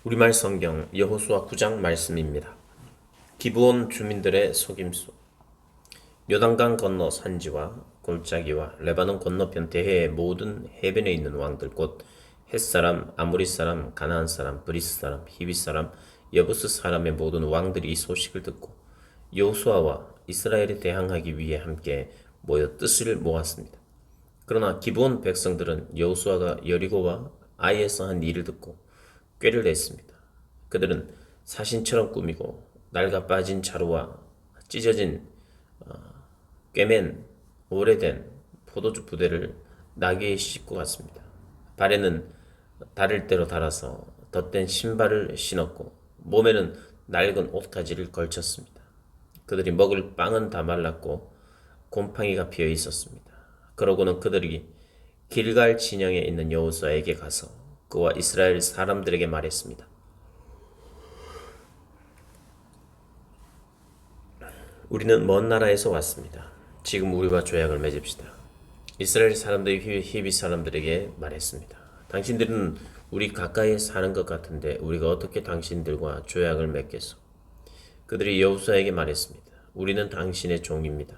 우리말 성경 여호수아 9장 말씀입니다. 기브온 주민들의 속임수. 요단강 건너 산지와 골짜기와 레바논 건너편 대해의 모든 해변에 있는 왕들 곧 헷사람, 아모리 사람, 가나안 사람, 브리스 사람, 히위 사람, 여부스 사람의 모든 왕들이 이 소식을 듣고 여호수아와 이스라엘에 대항하기 위해 함께 모여 뜻을 모았습니다. 그러나 기브온 백성들은 여호수아가 여리고와 아이에서 한 일을 듣고 꾀를 냈습니다. 그들은 사신처럼 꾸미고 낡아 빠진 자루와 찢어진 꿰맨 오래된 포도주 부대를 나귀에 싣고 갔습니다. 발에는 다를 대로 달아서 덧댄 신발을 신었고 몸에는 낡은 옷가지를 걸쳤습니다. 그들이 먹을 빵은 다 말랐고 곰팡이가 피어 있었습니다. 그러고는 그들이 길갈 진영에 있는 여호수아에게 가서 그와 이스라엘 사람들에게 말했습니다. 우리는 먼 나라에서 왔습니다. 지금 우리와 조약을 맺읍시다. 이스라엘 사람들이 히비 사람들에게 말했습니다. 당신들은 우리 가까이에 사는 것 같은데 우리가 어떻게 당신들과 조약을 맺겠소? 그들이 여호수아에게 말했습니다. 우리는 당신의 종입니다.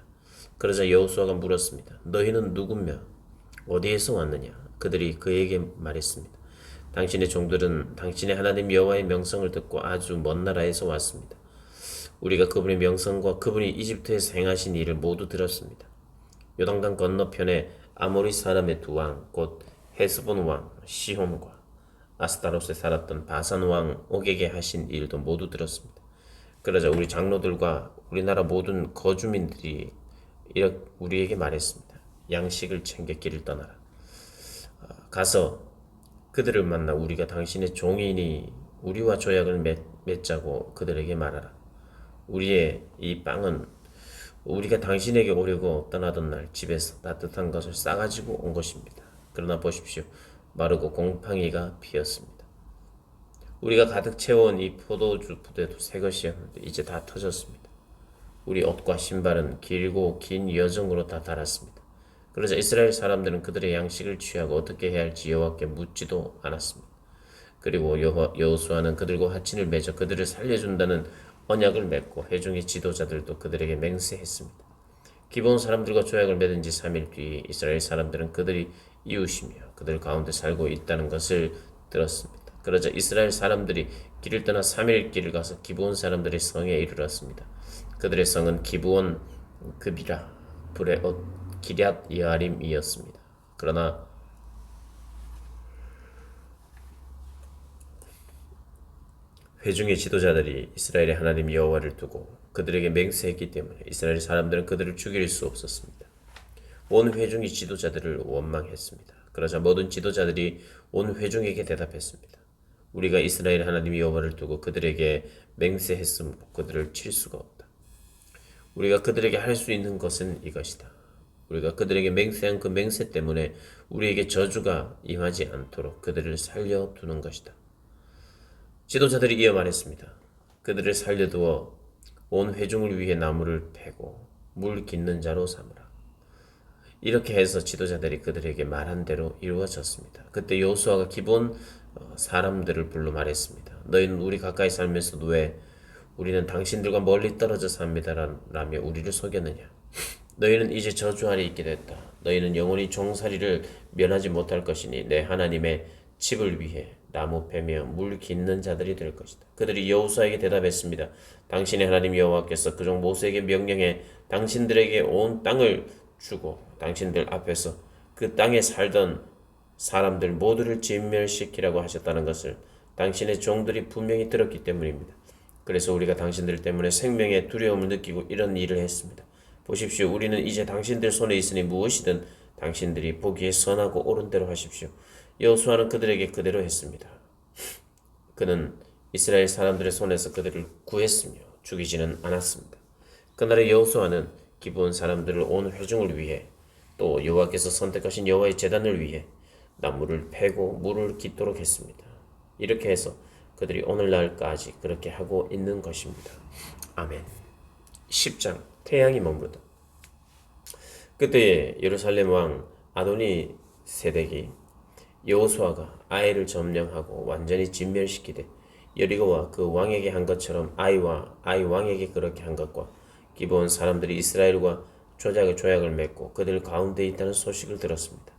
그러자 여호수아가 물었습니다. 너희는 누구며 어디에서 왔느냐? 그들이 그에게 말했습니다. 당신의 종들은 당신의 하나님 여호와의 명성을 듣고 아주 먼 나라에서 왔습니다. 우리가 그분의 명성과 그분이 이집트에서 행하신 일을 모두 들었습니다. 요단강 건너편에 아모리 사람의 두 왕, 곧 헤스본 왕 시홈과 아스타롯에 살았던 바산 왕 옥에게 하신 일도 모두 들었습니다. 그러자 우리 장로들과 우리나라 모든 거주민들이 우리에게 말했습니다. 양식을 챙겨 길을 떠나라. 가서 그들을 만나 우리가 당신의 종이니 우리와 조약을 맺자고 그들에게 말하라. 우리의 이 빵은 우리가 당신에게 오려고 떠나던 날 집에서 따뜻한 것을 싸가지고 온 것입니다. 그러나 보십시오. 마르고 곰팡이가 피었습니다. 우리가 가득 채워온 이 포도주 부대도 새 것이었는데 이제 다 터졌습니다. 우리 옷과 신발은 길고 긴 여정으로 다 닳았습니다. 그러자 이스라엘 사람들은 그들의 양식을 취하고 어떻게 해야 할지 여호와께 묻지도 않았습니다. 그리고 여호수아는 그들과 화친을 맺어 그들을 살려준다는 언약을 맺고 회중의 지도자들도 그들에게 맹세했습니다. 기브온 사람들과 조약을 맺은 지 3일 뒤 이스라엘 사람들은 그들이 이웃이며 그들 가운데 살고 있다는 것을 들었습니다. 그러자 이스라엘 사람들이 길을 떠나 3일 길을 가서 기브온 사람들의 성에 이르렀습니다. 그들의 성은 기브온 급이라 브레옷 기럇 여아림이었습니다. 그러나 회중의 지도자들이 이스라엘의 하나님 여호와를 두고 그들에게 맹세했기 때문에 이스라엘 사람들은 그들을 죽일 수 없었습니다. 온 회중이 지도자들을 원망했습니다. 그러자 모든 지도자들이 온 회중에게 대답했습니다. 우리가 이스라엘 하나님 여호와를 두고 그들에게 맹세했으므로 그들을 칠 수가 없다. 우리가 그들에게 할 수 있는 것은 이것이다. 우리가 그들에게 맹세한 그 맹세 때문에 우리에게 저주가 임하지 않도록 그들을 살려두는 것이다. 지도자들이 이어 말했습니다. 그들을 살려두어 온 회중을 위해 나무를 패고 물 깃는 자로 삼으라. 이렇게 해서 지도자들이 그들에게 말한 대로 이루어졌습니다. 그때 여호수아가 기브온 사람들을 불러 말했습니다. 너희는 우리 가까이 살면서도 왜 우리는 당신들과 멀리 떨어져 삽니다라며 우리를 속였느냐? 너희는 이제 저주 아래 있게 됐다. 너희는 영원히 종살이를 면하지 못할 것이니 내 하나님의 집을 위해 나무 패며 물 깃는 자들이 될 것이다. 그들이 여호수아에게 대답했습니다. 당신의 하나님 여호와께서 그종 모세에게 명령해 당신들에게 온 땅을 주고 당신들 앞에서 그 땅에 살던 사람들 모두를 진멸시키라고 하셨다는 것을 당신의 종들이 분명히 들었기 때문입니다. 그래서 우리가 당신들 때문에 생명의 두려움을 느끼고 이런 일을 했습니다. 보십시오. 우리는 이제 당신들 손에 있으니 무엇이든 당신들이 보기에 선하고 옳은 대로 하십시오. 여호수아는 그들에게 그대로 했습니다. 그는 이스라엘 사람들의 손에서 그들을 구했으며 죽이지는 않았습니다. 그날의 여호수아는 기브온 사람들을 온 회중을 위해 또 여호와께서 선택하신 여호와의 제단을 위해 나무를 패고 물을 깃도록 했습니다. 이렇게 해서 그들이 오늘날까지 그렇게 하고 있는 것입니다. 아멘. 10장 태양이 머무르다. 그때 예루살렘 왕 아도니 세덱이 여호수아가 아이를 점령하고 완전히 진멸시키되 여리고와 그 왕에게 한 것처럼 아이와 아이 왕에게 그렇게 한 것과 기브온 사람들이 이스라엘과 조약을 맺고 그들 가운데 있다는 소식을 들었습니다.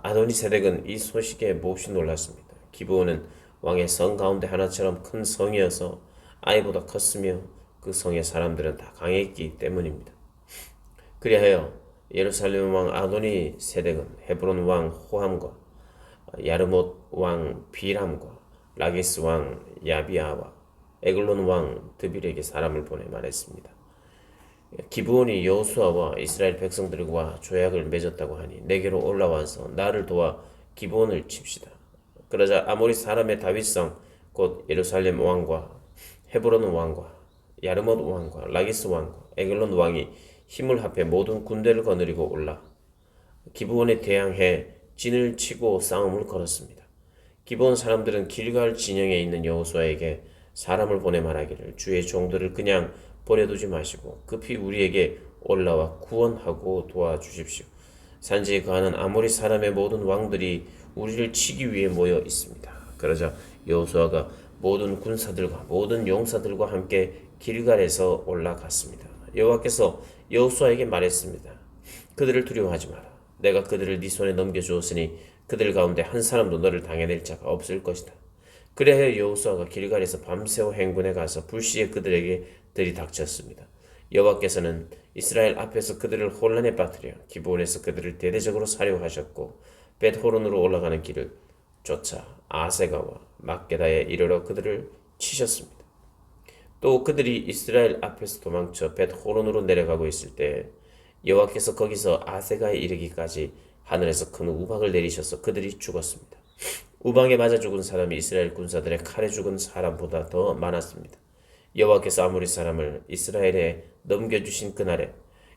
아도니 세덱은 이 소식에 몹시 놀랐습니다. 기브온은 왕의 성 가운데 하나처럼 큰 성이어서 아이보다 컸으며 그 성의 사람들은 다 강했기 때문입니다. 그리하여 예루살렘 왕 아도니 세덱은 헤브론 왕 호함과 야르못 왕 비람과 라기스 왕 야비아와 에글론 왕 드빌에게 사람을 보내 말했습니다. 기브온이 여호수아와 이스라엘 백성들과 조약을 맺었다고 하니 내게로 올라와서 나를 도와 기브온을 칩시다. 그러자 아모리 사람의 다윗성 곧 예루살렘 왕과 헤브론 왕과 야르못 왕과 라기스 왕과 에글론 왕이 힘을 합해 모든 군대를 거느리고 올라 기브온에 대항해 진을 치고 싸움을 걸었습니다. 기브온 사람들은 길갈 진영에 있는 여호수아에게 사람을 보내 말하기를 주의 종들을 그냥 버려두지 마시고 급히 우리에게 올라와 구원하고 도와주십시오. 산지에 거하는 아모리 사람의 모든 왕들이 우리를 치기 위해 모여 있습니다. 그러자 여호수아가 모든 군사들과 모든 용사들과 함께 길갈에서 올라갔습니다. 여호와께서 여호수아에게 말했습니다. 그들을 두려워하지 마라. 내가 그들을 네 손에 넘겨주었으니 그들 가운데 한 사람도 너를 당해낼 자가 없을 것이다. 그래야 여호수아가 길갈에서 밤새워 행군에 가서 불시에 그들에게 들이닥쳤습니다. 여호와께서는 이스라엘 앞에서 그들을 혼란에 빠뜨려 기브온에서 그들을 대대적으로 사려하셨고 벳호론으로 올라가는 길을 쫓아 아세가와 막게다에 이르러 그들을 치셨습니다. 또 그들이 이스라엘 앞에서 도망쳐 벳호론으로 내려가고 있을 때 여호와께서 거기서 아세가에 이르기까지 하늘에서 큰 우박을 내리셔서 그들이 죽었습니다. 우박에 맞아 죽은 사람이 이스라엘 군사들의 칼에 죽은 사람보다 더 많았습니다. 여호와께서 아모리 사람을 이스라엘에 넘겨주신 그날에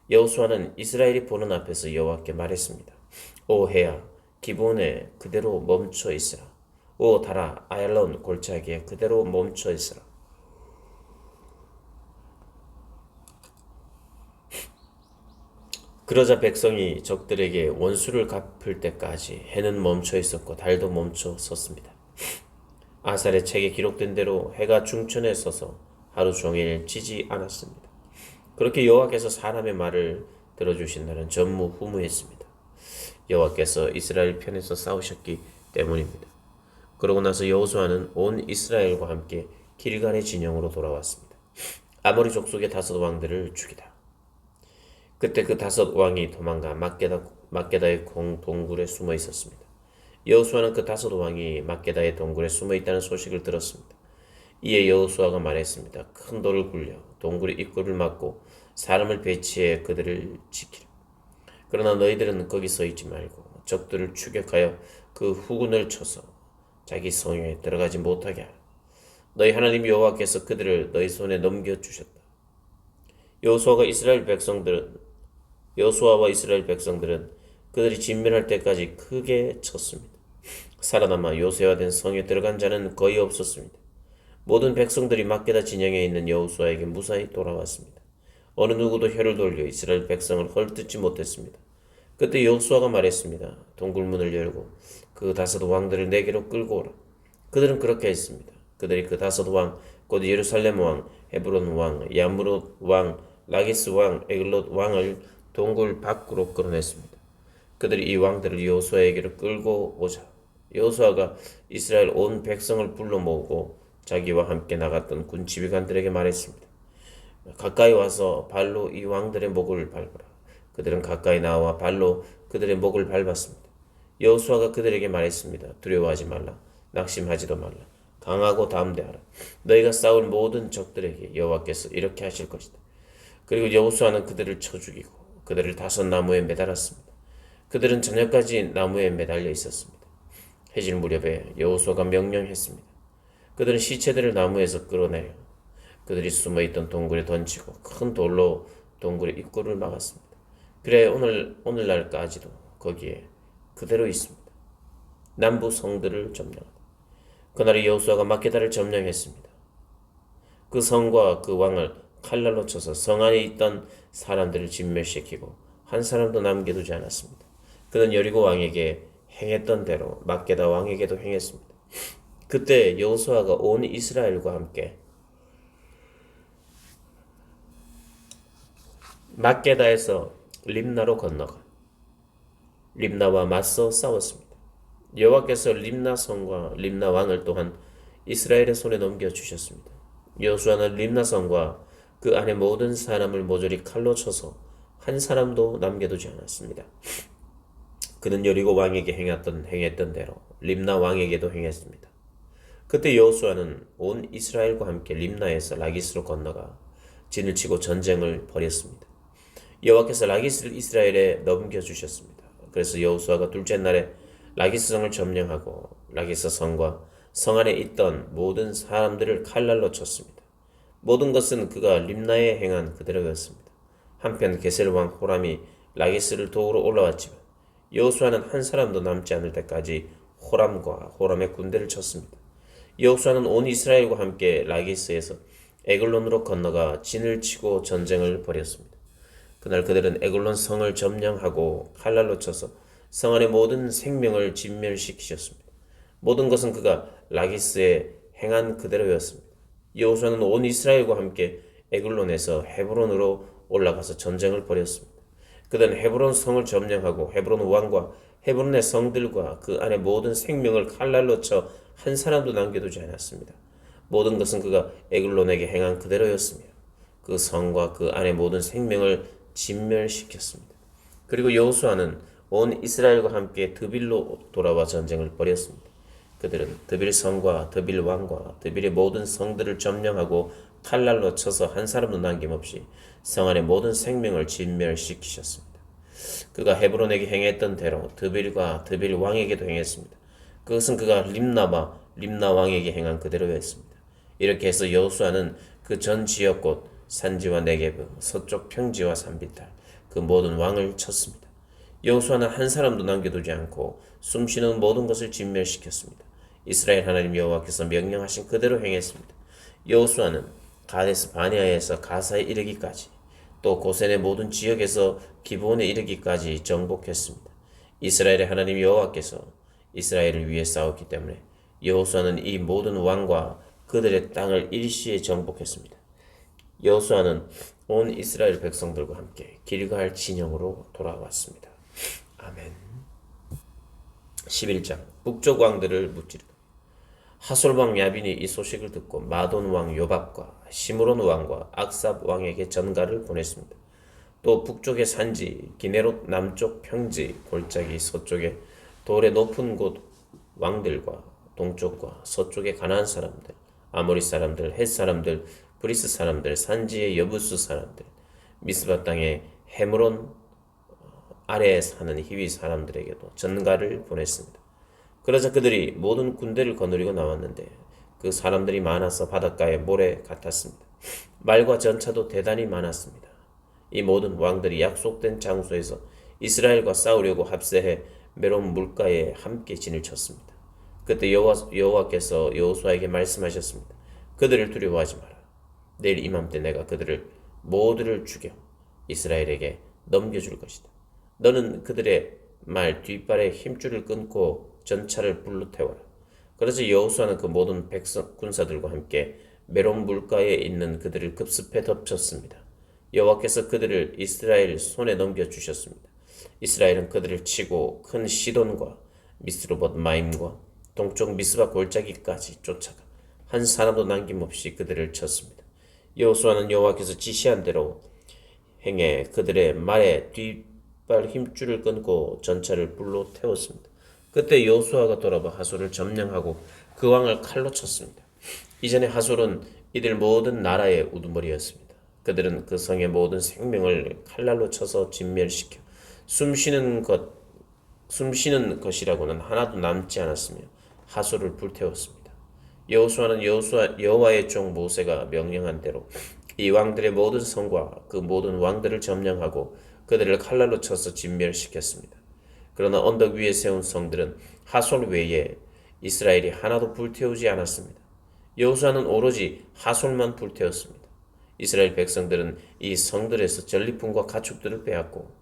여호수아는 이스라엘이 보는 앞에서 여호와께 말했습니다. 오 해야 기브온에 그대로 멈춰 있으라. 오 달아 아얄론 골짜기에 그대로 멈춰 있으라. 그러자 백성이 적들에게 원수를 갚을 때까지 해는 멈춰 있었고 달도 멈춰 섰습니다. 아살의 책에 기록된 대로 해가 중천에 서서 하루 종일 지지 않았습니다. 그렇게 여호와께서 사람의 말을 들어주신다는 전무후무했습니다. 여호와께서 이스라엘 편에서 싸우셨기 때문입니다. 그러고 나서 여호수아는 온 이스라엘과 함께 길갈의 진영으로 돌아왔습니다. 아모리 족속의 5 왕들을 죽이다. 그때 그 5 왕이 도망가 막게다의 동굴에 숨어 있었습니다. 여호수아는 그 5 왕이 막게다의 동굴에 숨어 있다는 소식을 들었습니다. 이에 여호수아가 말했습니다. 큰 돌을 굴려 동굴의 입구를 막고 사람을 배치해 그들을 지키라. 그러나 너희들은 거기 서 있지 말고 적들을 추격하여 그 후군을 쳐서 자기 성에 들어가지 못하게 하라. 너희 하나님 여호와께서 그들을 너희 손에 넘겨주셨다. 여호수아와 이스라엘 백성들은 그들이 진멸할 때까지 크게 쳤습니다. 살아남아 요새화된 성에 들어간 자는 거의 없었습니다. 모든 백성들이 막게다 진영에 있는 여호수아에게 무사히 돌아왔습니다. 어느 누구도 혀를 돌려 이스라엘 백성을 헐뜯지 못했습니다. 그때 여호수아가 말했습니다. 동굴문을 열고 그 5 왕들을 내게로 끌고 오라. 그들은 그렇게 했습니다. 그들이 그 5 왕, 곧 예루살렘 왕, 헤브론 왕, 야므롯 왕, 라기스 왕, 에글롯 왕을 동굴 밖으로 끌어냈습니다. 그들이 이 왕들을 여호수아에게로 끌고 오자 여호수아가 이스라엘 온 백성을 불러 모으고 자기와 함께 나갔던 군 지휘관들에게 말했습니다. 가까이 와서 발로 이 왕들의 목을 밟으라. 그들은 가까이 나와 발로 그들의 목을 밟았습니다. 여호수아가 그들에게 말했습니다. 두려워하지 말라. 낙심하지도 말라. 강하고 담대하라. 너희가 싸울 모든 적들에게 여호와께서 이렇게 하실 것이다. 그리고 여호수아는 그들을 쳐 죽이고 그들을 5 나무에 매달았습니다. 그들은 저녁까지 나무에 매달려 있었습니다. 해질 무렵에 여호수아가 명령했습니다. 그들은 시체들을 나무에서 끌어내려 그들이 숨어있던 동굴에 던지고 큰 돌로 동굴의 입구를 막았습니다. 그래 오늘날까지도 거기에 그대로 있습니다. 남부 성들을 점령하다. 그날에 여호수아가 막게다를 점령했습니다. 그 성과 그 왕을 칼날로 쳐서 성 안에 있던 사람들을 진멸시키고 한 사람도 남겨두지 않았습니다. 그는 여리고 왕에게 행했던 대로 막게다 왕에게도 행했습니다. 그때 여호수아가 온 이스라엘과 함께 막게다에서 림나로 건너가 림나와 맞서 싸웠습니다. 여호와께서 림나 성과 림나 왕을 또한 이스라엘의 손에 넘겨주셨습니다. 여호수아는 림나 성과 그 안에 모든 사람을 모조리 칼로 쳐서 한 사람도 남겨두지 않았습니다. 그는 여리고 왕에게 행했던 대로 림나 왕에게도 행했습니다. 그때 여호수아는 온 이스라엘과 함께 림나에서 라기스로 건너가 진을 치고 전쟁을 벌였습니다. 여호와께서 라기스를 이스라엘에 넘겨주셨습니다. 그래서 여호수아가 둘째 날에 라기스 성을 점령하고 라기스 성과 성 안에 있던 모든 사람들을 칼날로 쳤습니다. 모든 것은 그가 림나에 행한 그대로였습니다. 한편 게셀 왕 호람이 라기스를 도우러 올라왔지만 여호수아는 한 사람도 남지 않을 때까지 호람과 호람의 군대를 쳤습니다. 여호수아는 온 이스라엘과 함께 라기스에서 에글론으로 건너가 진을 치고 전쟁을 벌였습니다. 그날 그들은 에글론 성을 점령하고 칼날로 쳐서 성 안의 모든 생명을 진멸시키셨습니다. 모든 것은 그가 라기스에 행한 그대로였습니다. 여호수아는 온 이스라엘과 함께 에글론에서 헤브론으로 올라가서 전쟁을 벌였습니다. 그들은 헤브론 성을 점령하고 헤브론 왕과 헤브론의 성들과 그 안의 모든 생명을 칼날로 쳐 한 사람도 남겨두지 않았습니다. 모든 것은 그가 에글론에게 행한 그대로였으며 그 성과 그 안의 모든 생명을 진멸시켰습니다. 그리고 여호수아는 온 이스라엘과 함께 드빌로 돌아와 전쟁을 벌였습니다. 그들은 드빌 성과 드빌 왕과 드빌의 모든 성들을 점령하고 칼날로 쳐서 한 사람도 남김없이 성 안의 모든 생명을 진멸시키셨습니다. 그가 헤브론에게 행했던 대로 드빌과 드빌 왕에게도 행했습니다. 그것은 그가 림나와 림나 왕에게 행한 그대로였습니다. 이렇게 해서 여호수아는 그 전 지역 곧 산지와 네게브, 서쪽 평지와 산비탈 그 모든 왕을 쳤습니다. 여호수아는 한 사람도 남겨두지 않고 숨쉬는 모든 것을 진멸시켰습니다. 이스라엘 하나님 여호와께서 명령하신 그대로 행했습니다. 여호수아는 가데스 바네아에서 가사에 이르기까지 또 고센의 모든 지역에서 기브온에 이르기까지 정복했습니다. 이스라엘의 하나님 여호와께서 이스라엘을 위해 싸웠기 때문에 여호수아는 이 모든 왕과 그들의 땅을 일시에 정복했습니다. 여호수아는 온 이스라엘 백성들과 함께 길갈 진영으로 돌아왔습니다. 아멘. 11장 북쪽 왕들을 무찌르다. 하솔 왕 야빈이 이 소식을 듣고 마돈 왕 요밥과 시므론 왕과 악삽 왕에게 전가를 보냈습니다. 또 북쪽의 산지 기네롯 남쪽 평지 골짜기 서쪽에 돌의 높은 곳 왕들과 동쪽과 서쪽의 가나안 사람들, 아모리 사람들, 헷 사람들, 브리스 사람들, 산지의 여부수 사람들, 미스바 땅의 헤므론 아래에 사는 히위 사람들에게도 전가를 보냈습니다. 그러자 그들이 모든 군대를 거느리고 나왔는데 그 사람들이 많아서 바닷가의 모래 같았습니다. 말과 전차도 대단히 많았습니다. 이 모든 왕들이 약속된 장소에서 이스라엘과 싸우려고 합세해 메론 물가에 함께 진을 쳤습니다. 그때 여호와께서 여호수아에게 말씀하셨습니다. 그들을 두려워하지 마라. 내일 이맘때 내가 그들을 모두를 죽여 이스라엘에게 넘겨줄 것이다. 너는 그들의 말 뒷발에 힘줄을 끊고 전차를 불로 태워라. 그래서 여호수아는 그 모든 백성 군사들과 함께 메론 물가에 있는 그들을 급습해 덮쳤습니다. 여호와께서 그들을 이스라엘 손에 넘겨주셨습니다. 이스라엘은 그들을 치고 큰 시돈과 미스로봇 마임과 동쪽 미스바 골짜기까지 쫓아가 한 사람도 남김없이 그들을 쳤습니다. 여호수아는 여호와께서 지시한 대로 행해 그들의 말에 뒷발 힘줄을 끊고 전차를 불로 태웠습니다. 그때 여호수아가 돌아와 하솔을 점령하고 그 왕을 칼로 쳤습니다. 이전에 하솔은 이들 모든 나라의 우두머리였습니다. 그들은 그 성의 모든 생명을 칼날로 쳐서 진멸시켜 숨쉬는 것이라고는 하나도 남지 않았으며 하솔을 불태웠습니다. 여호수아는 여호와의 종 모세가 명령한 대로 이 왕들의 모든 성과 그 모든 왕들을 점령하고 그들을 칼날로 쳐서 진멸시켰습니다. 그러나 언덕 위에 세운 성들은 하솔 외에 이스라엘이 하나도 불태우지 않았습니다. 여호수아는 오로지 하솔만 불태웠습니다. 이스라엘 백성들은 이 성들에서 전리품과 가축들을 빼앗고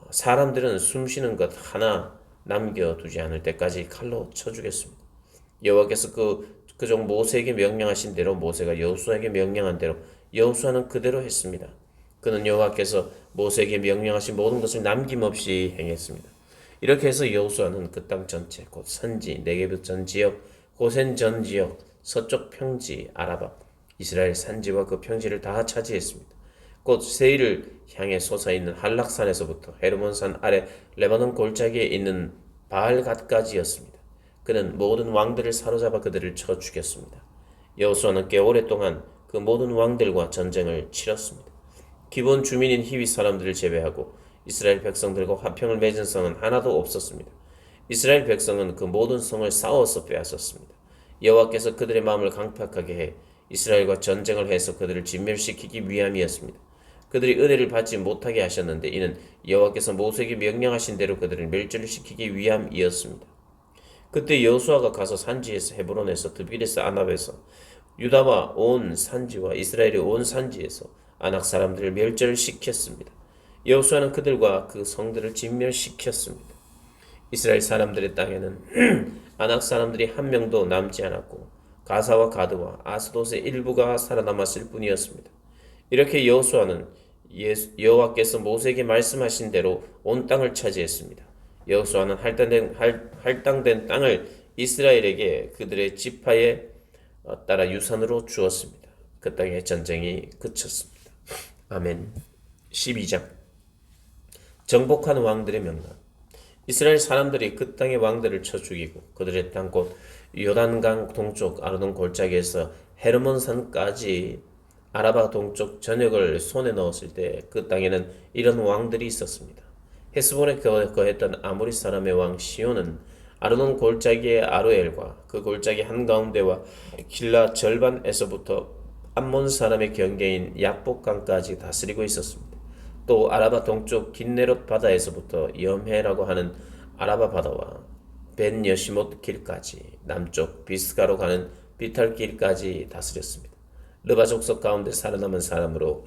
사람들은 숨쉬는 것 하나 남겨두지 않을 때까지 칼로 쳐 죽였습니다. 여호와께서 그종 모세에게 명령하신 대로 모세가 여호수아에게 명령한 대로 여호수아는 그대로 했습니다. 그는 여호와께서 모세에게 명령하신 모든 것을 남김없이 행했습니다. 이렇게 해서 여호수아는 그 땅 전체 곧 산지, 네게브 전 지역, 고센 전 지역, 서쪽 평지, 아라바, 이스라엘 산지와 그 평지를 다 차지했습니다. 곧 세일을 향해 솟아있는 한락산에서부터 헤르몬산 아래 레바논 골짜기에 있는 바알갓까지였습니다. 그는 모든 왕들을 사로잡아 그들을 쳐 죽였습니다. 여호수아는 꽤 오랫동안 그 모든 왕들과 전쟁을 치렀습니다. 기본 주민인 히위 사람들을 제외하고 이스라엘 백성들과 화평을 맺은 성은 하나도 없었습니다. 이스라엘 백성은 그 모든 성을 싸워서 빼앗았습니다. 여호와께서 그들의 마음을 강팍하게 해 이스라엘과 전쟁을 해서 그들을 진멸시키기 위함이었습니다. 그들이 은혜를 받지 못하게 하셨는데 이는 여호와께서 모세에게 명령하신 대로 그들을 멸절시키기 위함이었습니다. 그때 여호수아가 가서 산지에서 헤브론에서 드빌에서 아납에서 유다와 온 산지와 이스라엘의 온 산지에서 아낙 사람들을 멸절시켰습니다. 여호수아는 그들과 그 성들을 진멸시켰습니다. 이스라엘 사람들의 땅에는 아낙 사람들이 한 명도 남지 않았고 가사와 가드와 아스돗의 일부가 살아남았을 뿐이었습니다. 이렇게 여호수아는 여호와께서 모세에게 말씀하신 대로 온 땅을 차지했습니다. 여호수아는 할당된 땅을 이스라엘에게 그들의 지파에 따라 유산으로 주었습니다. 그 땅의 전쟁이 그쳤습니다. 아멘. 12장 정복한 왕들의 명단. 이스라엘 사람들이 그 땅의 왕들을 쳐 죽이고 그들의 땅 곧 요단강 동쪽 아르논 골짜기에서 헤르몬산까지 아라바 동쪽 전역을 손에 넣었을 때 그 땅에는 이런 왕들이 있었습니다. 헤스본에 거했던 아모리 사람의 왕 시온은 아르논 골짜기의 아로엘과 그 골짜기 한가운데와 길라 절반에서부터 암몬 사람의 경계인 약복강까지 다스리고 있었습니다. 또 아라바 동쪽 긴네롯 바다에서부터 염해라고 하는 아라바 바다와 벤 여시못 길까지 남쪽 비스가로 가는 비탈 길까지 다스렸습니다. 르바 족속 가운데 살아남은 사람으로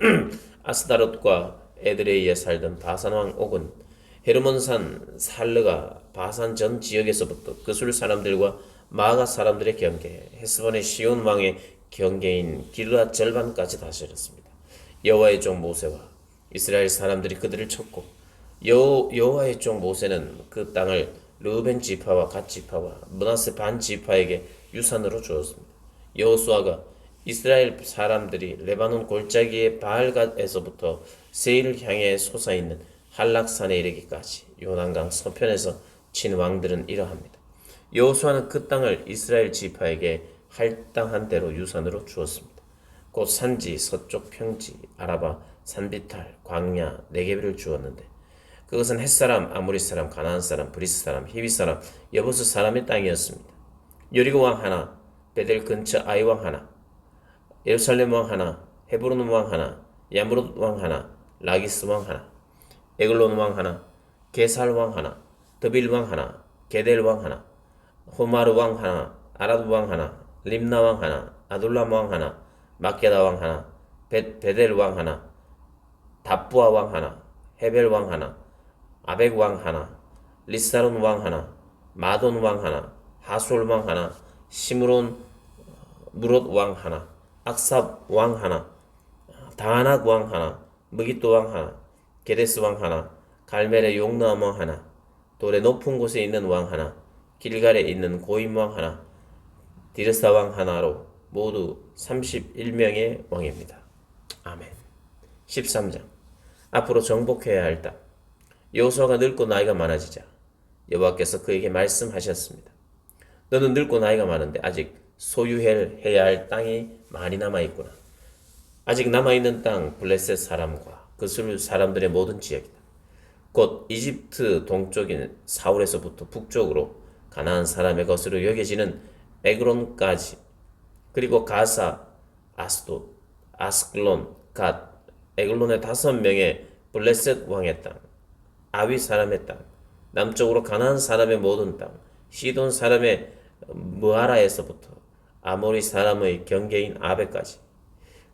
아스다롯과 에드레이에 살던 바산 왕 옥은 헤르몬산 살르가 바산 전 지역에서부터 그술 사람들과 마가 사람들의 경계 헤스본의 시온 왕의 경계인 길라 절반까지 다스렸습니다. 여호와의 종 모세와 이스라엘 사람들이 그들을 쳤고 여호와의 종 모세는 그 땅을 르우벤 지파와 갓 지파와 므낫세 반 지파에게 유산으로 주었습니다. 여호수아가 이스라엘 사람들이 레바논 골짜기의 바알갓에서부터 세일을 향해 솟아있는 한락산에 이르기까지 요단강 서편에서 친 왕들은 이러합니다. 여호수아는 그 땅을 이스라엘 지파에게 할당한 대로 유산으로 주었습니다. 곧 산지, 서쪽 평지, 아라바, 산비탈, 광야, 네게비를 주었는데 그것은 햇사람, 아모리 사람, 가나안 사람, 브리스 사람, 히위 사람, 여부스 사람의 땅이었습니다. 여리고 왕 하나, 베델 근처 아이 왕 하나, 예루살렘 왕 하나, 헤브론 왕 하나, 야무롯 왕 하나, 라기스 왕 하나, 에글론 왕 하나, 게살 왕 하나, 드빌 왕 하나, 게델 왕 하나, 호마르 왕 하나, 아라드 왕 하나, 림나 왕 하나, 아둘람 왕 하나, 마게다 왕 하나, 베델 왕 하나, 답부아 왕 하나, 헤벨 왕 하나, 아벡 왕 하나, 리사론 왕 하나, 마돈 왕 하나, 하솔 왕 하나, 시므론 무롯 왕 하나, 악삽 왕 하나, 다하낙 왕 하나, 무기또 왕 하나, 게데스 왕 하나, 갈멜의 용나암 왕 하나, 돌의 높은 곳에 있는 왕 하나, 길갈에 있는 고임 왕 하나, 디르사 왕 하나로 모두 31명의 왕입니다. 아멘. 13장 앞으로 정복해야 할 땅. 여호수아가 늙고 나이가 많아지자 여호와께서 그에게 말씀하셨습니다. 너는 늙고 나이가 많은데 아직 소유해야 할 땅이 많이 남아있구나. 아직 남아있는 땅 블레셋 사람과 그술 사람들의 모든 지역이다. 곧 이집트 동쪽인 사울에서부터 북쪽으로 가나안 사람의 것으로 여겨지는 에그론까지 그리고 가사, 아스돗, 아스클론, 갓, 에글론의 5명의 블레셋 왕의 땅, 아위 사람의 땅, 남쪽으로 가나안 사람의 모든 땅, 시돈 사람의 무하라에서부터 아모리 사람의 경계인 아베까지,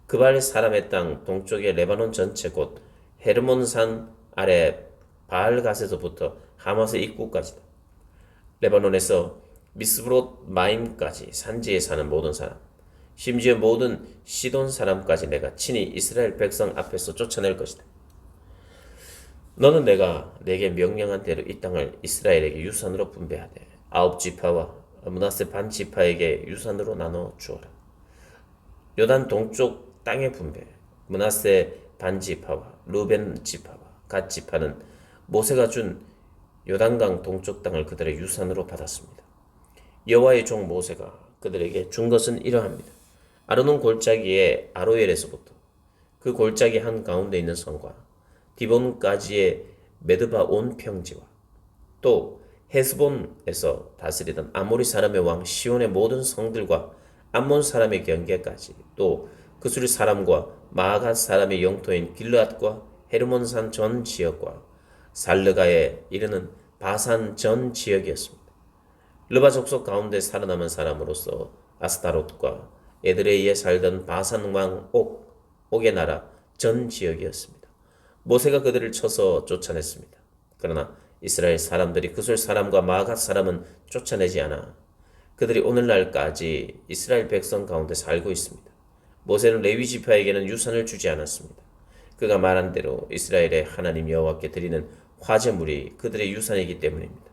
그발 사람의 땅 동쪽의 레바논 전체 곧 헤르몬산 아래 바알갓에서부터 하마스 입구까지다. 레바논에서 미스브롯 마임까지 산지에 사는 모든 사람, 심지어 모든 시돈 사람까지 내가 친히 이스라엘 백성 앞에서 쫓아낼 것이다. 너는 내가 내게 명령한 대로 이 땅을 이스라엘에게 유산으로 분배하되 아홉 지파와 므낫세 반 지파에게 유산으로 나눠 주어라. 요단 동쪽 땅의 분배, 므낫세 반 지파와 루벤 지파와 갓 지파는 모세가 준 요단강 동쪽 땅을 그들의 유산으로 받았습니다. 여호와의 종 모세가 그들에게 준 것은 이러합니다. 아르논 골짜기의 아로엘에서부터 그 골짜기 한 가운데 있는 성과 디본까지의 메드바 온 평지와 또 헤스본에서 다스리던 아모리 사람의 왕 시온의 모든 성들과 암몬 사람의 경계까지 또 그술 사람과 마아갓 사람의 영토인 길르앗과 헤르몬산 전 지역과 살르가에 이르는 바산 전 지역이었습니다. 르바 족속 가운데 살아남은 사람으로서 아스타롯과 에드레이에 살던 바산 왕 옥의 나라 전 지역이었습니다. 모세가 그들을 쳐서 쫓아냈습니다. 그러나 이스라엘 사람들이 그술 사람과 마아갓 사람은 쫓아내지 않아 그들이 오늘날까지 이스라엘 백성 가운데 살고 있습니다. 모세는 레위 지파에게는 유산을 주지 않았습니다. 그가 말한 대로 이스라엘의 하나님 여호와께 드리는 화제물이 그들의 유산이기 때문입니다.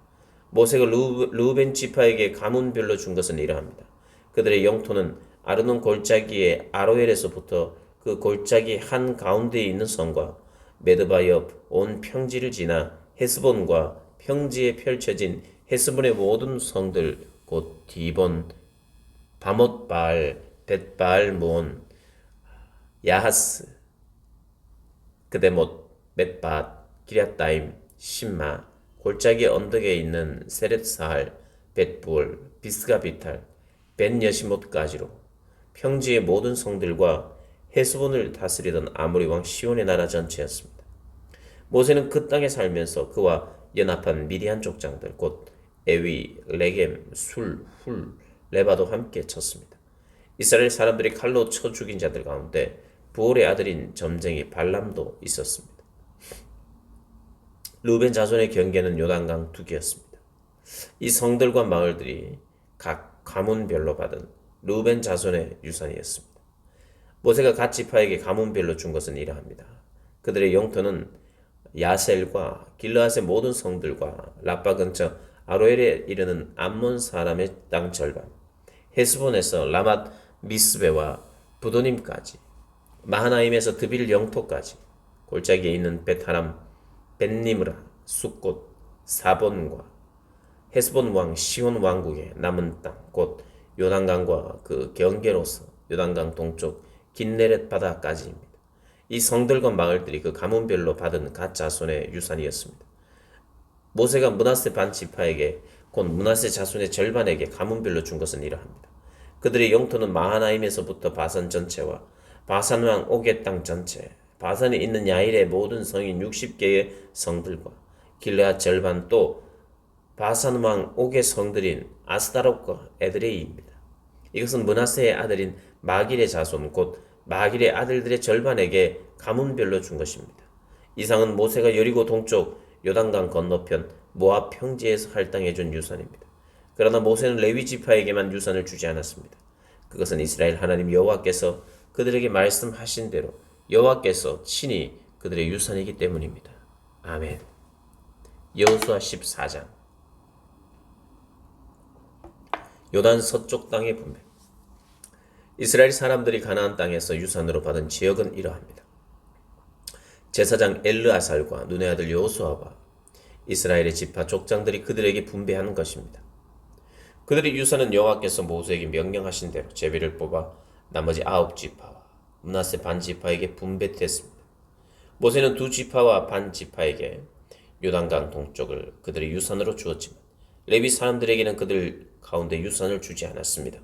모세가 르우벤 지파에게 가문별로 준 것은 이러합니다. 그들의 영토는 아르논 골짜기의 아로엘에서부터 그 골짜기 한 가운데에 있는 성과 메드바 옆 온 평지를 지나 헤스본과 평지에 펼쳐진 헤스본의 모든 성들 곧 디본, 바못바알, 벳바알므온, 야하스, 그데못, 벳밭, 기랴따임, 심마, 골짜기 언덕에 있는 세렛사할, 벳부올, 비스가비탈, 벳여시못까지로 평지의 모든 성들과 헤스본을 다스리던 아모리 왕 시온의 나라 전체였습니다. 모세는 그 땅에 살면서 그와 연합한 미디안 족장들 곧 에위, 레겜, 술, 훌, 레바도 함께 쳤습니다. 이스라엘 사람들이 칼로 쳐 죽인 자들 가운데 부올의 아들인 점쟁이 발람도 있었습니다. 르우벤 자손의 경계는 요단강 두기였습니다. 이 성들과 마을들이 각 가문별로 받은 르우벤 자손의 유산이었습니다. 모세가 갓 지파에게 가문별로 준 것은 이러합니다. 그들의 영토는 야셀과 길르앗의 모든 성들과 라빠 근처 아로엘에 이르는 암몬 사람의 땅 절반, 헤스본에서 라맛 미스베와 부도님까지, 마하나임에서 드빌 영토까지, 골짜기에 있는 베타람, 벳니므라, 숫곳, 사본과 헤스본 왕 시온 왕국의 남은 땅, 곧 요단강과 그 경계로서 요단강 동쪽 긴네렛 바다까지입니다. 이 성들과 마을들이 그 가문별로 받은 갓 자손의 유산이었습니다. 모세가 므낫세 반 지파에게 곧 므낫세 자손의 절반에게 가문별로 준 것은 이러합니다. 그들의 영토는 마하나임에서부터 바산 전체와 바산 왕 옥의 땅 전체, 바산에 있는 야일의 모든 성인 60개의 성들과 길르앗 절반 또 바산 왕 옥의 성들인 아스다롯과 에드레이입니다. 이것은 므낫세의 아들인 마길의 자손 곧 마길의 아들들의 절반에게 가문별로 준 것입니다. 이상은 모세가 여리고 동쪽 요단강 건너편 모압 평지에서 할당해 준 유산입니다. 그러나 모세는 레위 지파에게만 유산을 주지 않았습니다. 그것은 이스라엘 하나님 여호와께서 그들에게 말씀하신 대로 여호와께서 친히 그들의 유산이기 때문입니다. 아멘. 여호수아 14장 요단 서쪽 땅의 분배. 이스라엘 사람들이 가나안 땅에서 유산으로 받은 지역은 이러합니다. 제사장 엘르아살과 눈의 아들 여호수아와 이스라엘의 지파 족장들이 그들에게 분배하는 것입니다. 그들의 유산은 여호와께서 모세에게 명령하신 대로 제비를 뽑아 나머지 9지파와 므낫세 반 지파에게 분배했습니다. 모세는 2지파와 반 지파에게 요단강 동쪽을 그들의 유산으로 주었지만 레위 사람들에게는 그들 가운데 유산을 주지 않았습니다.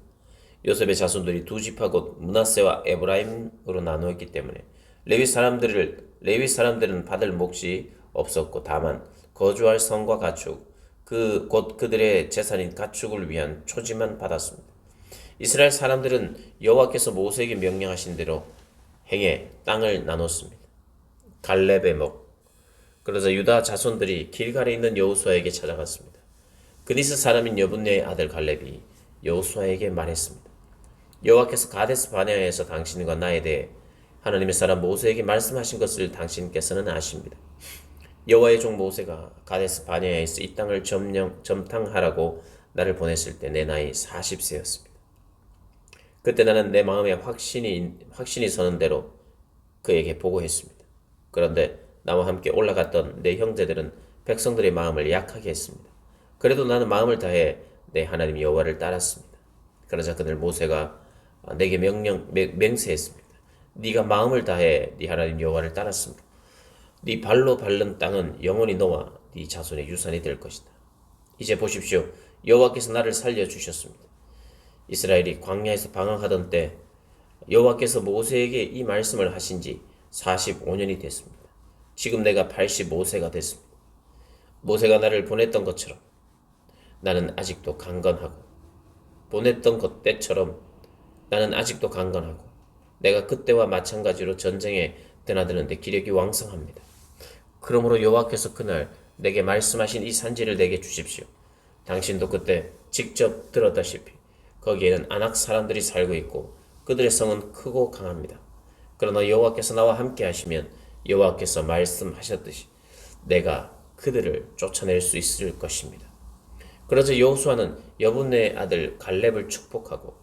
요셉의 자손들이 2지파 곧 므낫세와 에브라임으로 나누었기 때문에 레위 사람들은 받을 몫이 없었고 다만 거주할 성과 가축 곧 그들의 재산인 가축을 위한 초지만 받았습니다. 이스라엘 사람들은 여호와께서 모세에게 명령하신 대로 행해 땅을 나눴습니다. 갈렙의 목. 그러자 유다 자손들이 길갈에 있는 여호수아에게 찾아갔습니다. 그니스 사람인 여분네의 아들 갈렙이 여호수아에게 말했습니다. 여호와께서 가데스 바네아에서 당신과 나에 대해 하나님의 사람 모세에게 말씀하신 것을 당신께서는 아십니다. 여호와의 종 모세가 가데스 바네아에서 이 땅을 점탕하라고 나를 보냈을 때 내 나이 40세였습니다. 그때 나는 내 마음에 확신이 서는 대로 그에게 보고했습니다. 그런데 나와 함께 올라갔던 내 형제들은 백성들의 마음을 약하게 했습니다. 그래도 나는 마음을 다해 내 하나님 여호와를 따랐습니다. 그러자 그들 모세가 내게 맹세했습니다. 네가 마음을 다해 네 하나님 여호와를 따랐으므로 네 발로 밟는 땅은 영원히 너와 네 자손의 유산이 될 것이다. 이제 보십시오. 여호와께서 나를 살려주셨습니다. 이스라엘이 광야에서 방황하던 때 여호와께서 모세에게 이 말씀을 하신 지 45년이 됐습니다. 지금 내가 85세가 됐습니다. 모세가 나를 보냈던 것처럼 나는 아직도 강건하고 보냈던 것 때처럼 나는 아직도 강건하고 내가 그때와 마찬가지로 전쟁에 드나드는데 기력이 왕성합니다. 그러므로 여호와께서 그날 내게 말씀하신 이 산지를 내게 주십시오. 당신도 그때 직접 들었다시피 거기에는 아낙 사람들이 살고 있고 그들의 성은 크고 강합니다. 그러나 여호와께서 나와 함께 하시면 여호와께서 말씀하셨듯이 내가 그들을 쫓아낼 수 있을 것입니다. 그러자 여호수아는 여분네의 아들 갈렙을 축복하고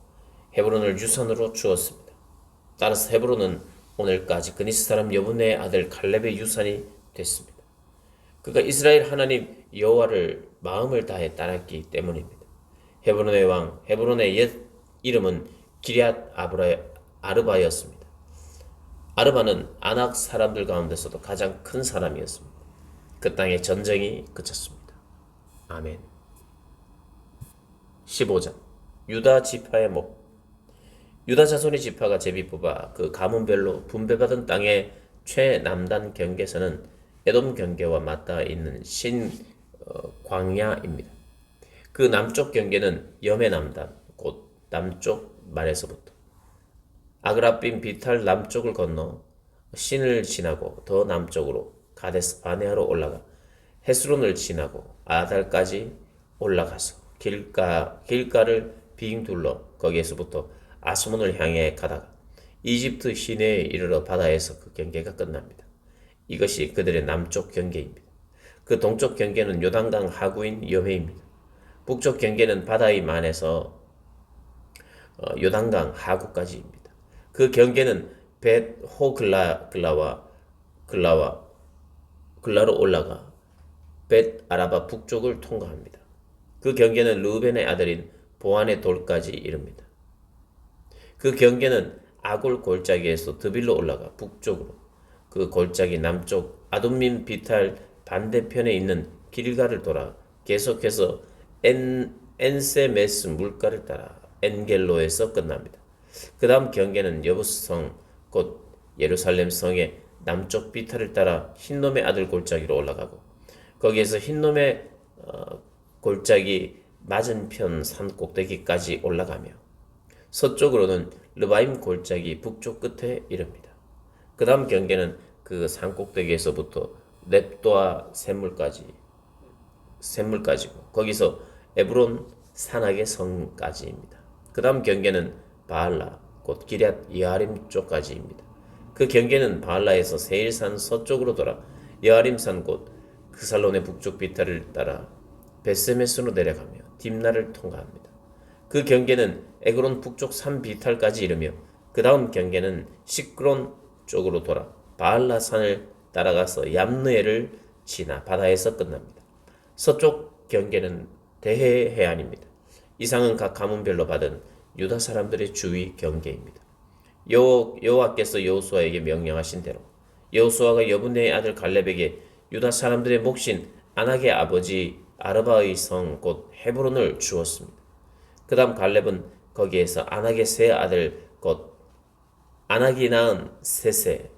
헤브론을 유산으로 주었습니다. 따라서 헤브론은 오늘까지 그니스 사람 여분네의 아들 갈렙의 유산이 됐습니다. 그가 이스라엘 하나님 여호와를 마음을 다해 따랐기 때문입니다. 헤브론의 왕 헤브론의 옛 이름은 기럇 아르바였습니다. 아르바는 아낙 사람들 가운데서도 가장 큰 사람이었습니다. 그 땅에 전쟁이 그쳤습니다. 아멘. 15장 유다 지파의 목. 유다 자손의 지파가 제비 뽑아 그 가문별로 분배받은 땅의 최남단 경계선은 에돔 경계와 맞닿아 있는 광야입니다. 그 남쪽 경계는 염의 남단, 곧 남쪽 말에서부터 아그라빔 비탈 남쪽을 건너 신을 지나고 더 남쪽으로 가데스 바네아로 올라가 헤스론을 지나고 아달까지 올라가서 길가를 빙 둘러 거기에서부터 아스몬을 향해 가다가 이집트 시내에 이르러 바다에서 그 경계가 끝납니다. 이것이 그들의 남쪽 경계입니다. 그 동쪽 경계는 요단강 하구인 여회입니다. 북쪽 경계는 바다의 만에서 요단강 하구까지입니다. 그 경계는 벳 글라로 올라가 벳 아라바 북쪽을 통과합니다. 그 경계는 르우벤의 아들인 보안의 돌까지 이릅니다. 그 경계는 아골 골짜기에서 드빌로 올라가 북쪽으로 그 골짜기 남쪽 아둠민 비탈 반대편에 있는 길가를 돌아 계속해서 엔세메스 물가를 따라 엔겔로에서 끝납니다. 그 다음 경계는 여부스성 곧 예루살렘 성의 남쪽 비탈을 따라 흰놈의 아들 골짜기로 올라가고 거기에서 흰놈의 골짜기 맞은편 산 꼭대기까지 올라가며 서쪽으로는 르바임 골짜기 북쪽 끝에 이릅니다. 그 다음 경계는 그 산 꼭대기에서부터 넵도아 샘물까지고 거기서 에브론 산악의 성까지입니다. 그 다음 경계는 바알라 곧 기럇 여아림 쪽까지입니다. 그 경계는 바알라에서 세일산 서쪽으로 돌아 여아림산 곧 그살론의 북쪽 비탈을 따라 베스메스로 내려가며 딥나를 통과합니다. 그 경계는 에그론 북쪽 산 비탈까지 이르며 그 다음 경계는 시크론 쪽으로 돌아 바알라 산을 따라가서 얌느에를 지나 바다에서 끝납니다. 서쪽 경계는 대해 해안입니다. 이상은 각 가문별로 받은 유다 사람들의 주위 경계입니다. 여호와께서 여호수아에게 명령하신 대로 여호수아가 여분네의 아들 갈렙에게 유다 사람들의 몫인 아낙의 아버지 아르바의 성 곧 헤브론을 주었습니다. 그 다음 갈렙은 거기에서 아낙의 세 아들 곧 아낙이 낳은 세세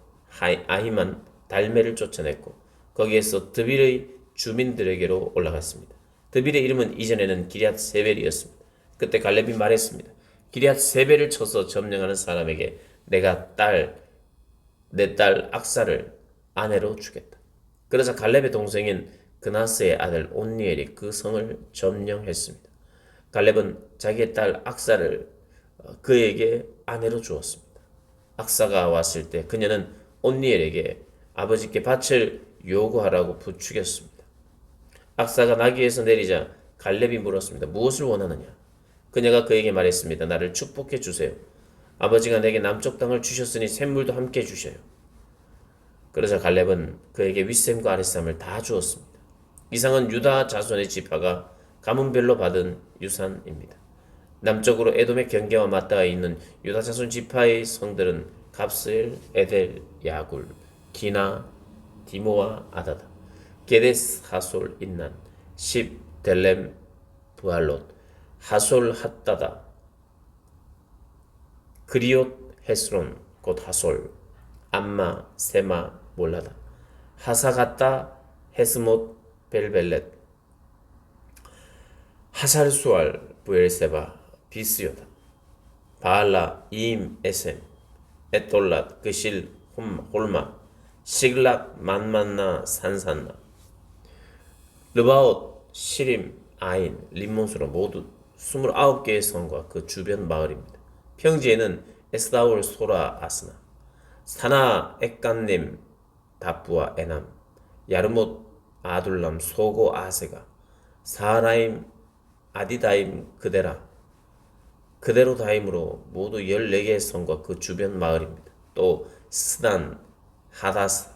아히만 달메를 쫓아냈고 거기에서 드빌의 주민들에게로 올라갔습니다. 드빌의 이름은 이전에는 기럇 세벨이었습니다. 그때 갈렙이 말했습니다. 기럇 세벨을 쳐서 점령하는 사람에게 내가 내 딸 악사를 아내로 주겠다. 그러자 갈렙의 동생인 그나스의 아들 온니엘이 그 성을 점령했습니다. 갈렙은 자기의 딸 악사를 그에게 아내로 주었습니다. 악사가 왔을 때 그녀는 온니엘에게 아버지께 밭을 요구하라고 부추겼습니다. 악사가 나귀에서 내리자 갈렙이 물었습니다. 무엇을 원하느냐? 그녀가 그에게 말했습니다. 나를 축복해 주세요. 아버지가 내게 남쪽 땅을 주셨으니 샘물도 함께 주셔요. 그러자 갈렙은 그에게 윗샘과 아랫샘을 다 주었습니다. 이상은 유다 자손의 지파가 가문별로 받은 유산입니다. 남쪽으로 에돔의 경계와 맞닿아 있는 유다 자손 지파의 성들은 갑스엘, 에델, 야굴, 기나, 디모와 아다다, 게데스, 하솔, 인난, 십, 델렘, 부할롯, 하솔, 핫다다, 그리옷, 헤스론, 곧 하솔, 암마, 세마, 몰라다, 하사가타, 헤스못, 벨벨렛, 하살수알, 부엘세바, 비스요다, 바알라, 이임, 에셈, 에톨랏, 그실, 홀마, 시글락, 만만나, 산산나, 르바옷, 시림, 아인, 림몬수로 모두 29개의 성과 그 주변 마을입니다. 평지에는 에스다올, 소라, 아스나, 사나, 액간님, 다프와 에남, 야르못, 아둘람, 소고, 아세가, 사라임, 아디다임, 그대로다임으로 모두 14개의 성과 그 주변 마을입니다. 또 스단, 하다스,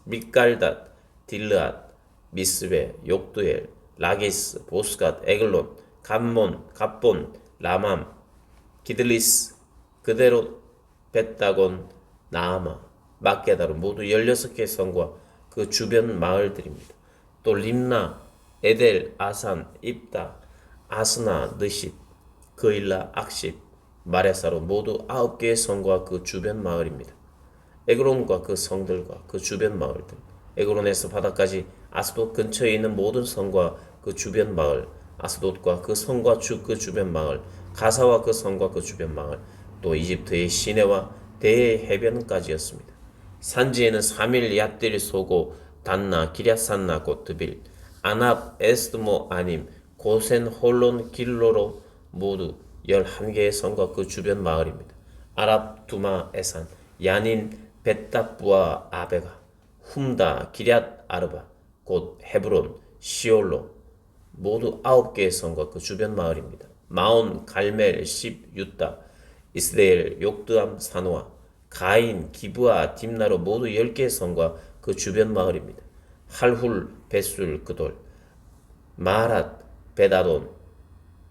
미깔닷, 딜르앗, 미스베, 욕두엘, 라기스, 보스갓, 에글론, 감몬, 갑본, 라맘, 기들리스, 그대로, 벳다곤, 나아마, 막게다로 모두 16개의 성과 그 주변 마을들입니다. 또 림나, 에델, 아산, 입다, 아스나, 느십, 그일라, 악십, 마레사로 모두 9개의 성과 그 주변 마을입니다. 에그론과 그 성들과 그 주변 마을들, 에그론에서 바다까지 아스돗 근처에 있는 모든 성과 그 주변 마을, 아스돗과 그 성과 그 주변 마을, 가사와 그 성과 그 주변 마을, 또 이집트의 시내와 대의 해변까지였습니다. 산지에는 사밀, 얏딜, 소고, 단나, 기랴산나, 곧 드빌, 아납, 에스드모, 아님, 고센, 홀론, 길로로 모두 11개의 성과 그 주변 마을입니다. 아랍, 두마, 에산, 야닌, 벳다부와 아베가, 훔다, 기럇 아르바, 곧 헤브론, 시올로 모두 9개의 성과 그 주변 마을입니다. 마온, 갈멜, 십, 유다, 이스라엘, 욕드암, 사노아, 가인, 기브아, 딥나로 모두 10개의 성과 그 주변 마을입니다. 할훌, 베술, 그돌, 마랏, 베다돈,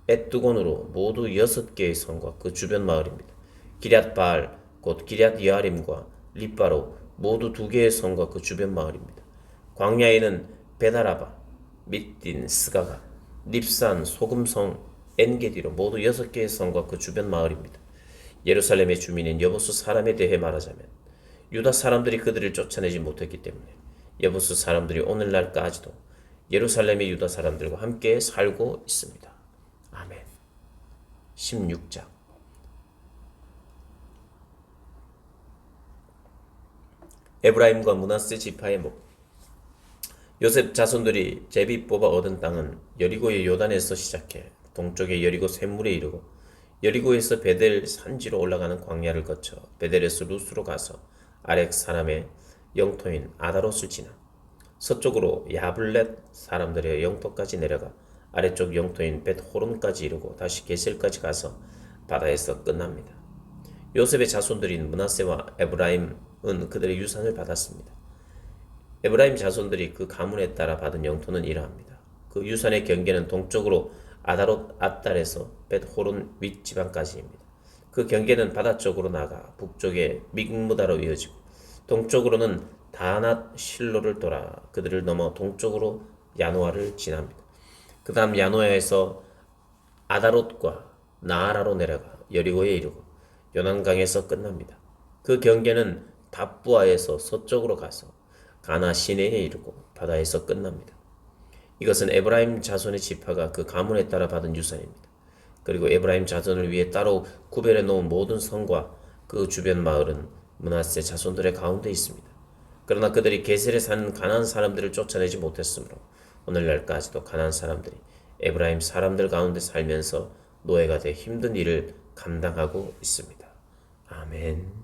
엣두곤으로 모두 6개의 성과 그 주변 마을입니다. 기럇바알, 곧 기럇 여아림과 립바로 모두 2개의 성과 그 주변 마을입니다. 광야에는 베다라바, 밑딘, 스가가, 립산, 소금성, 엔게디로 모두 6개의 성과 그 주변 마을입니다. 예루살렘의 주민인 여부수 사람에 대해 말하자면 유다 사람들이 그들을 쫓아내지 못했기 때문에 여부수 사람들이 오늘날까지도 예루살렘의 유다 사람들과 함께 살고 있습니다. 아멘. 16장. 에브라임과 므낫세 지파의 목. 요셉 자손들이 제비 뽑아 얻은 땅은 여리고의 요단에서 시작해 동쪽의 여리고 샘물에 이르고 여리고에서 베델 산지로 올라가는 광야를 거쳐 베델에서 루스로 가서 아렉 사람의 영토인 아다롯을 지나 서쪽으로 야블렛 사람들의 영토까지 내려가 아래쪽 영토인 벳호론까지 이르고 다시 게셀까지 가서 바다에서 끝납니다. 요셉의 자손들인 므낫세와 에브라임은 그들의 유산을 받았습니다. 에브라임 자손들이 그 가문에 따라 받은 영토는 이러합니다. 그 유산의 경계는 동쪽으로 아다롯 앗달에서 벳호론 윗지방까지입니다. 그 경계는 바다 쪽으로 나가 북쪽에 믹무다로 이어지고 동쪽으로는 다낫 실로를 돌아 그들을 넘어 동쪽으로 야노아를 지납니다. 그 다음 야노아에서 아다롯과 나아라로 내려가 여리고에 이르고 요난강에서 끝납니다. 그 경계는 답부아에서 서쪽으로 가서 가나 시내에 이르고 바다에서 끝납니다. 이것은 에브라임 자손의 지파가 그 가문에 따라 받은 유산입니다. 그리고 에브라임 자손을 위해 따로 구별해 놓은 모든 성과 그 주변 마을은 므낫세 자손들의 가운데 있습니다. 그러나 그들이 게셀에 사는 가나안 사람들을 쫓아내지 못했으므로 오늘날까지도 가나안 사람들이 에브라임 사람들 가운데 살면서 노예가 돼 힘든 일을 감당하고 있습니다. 아멘.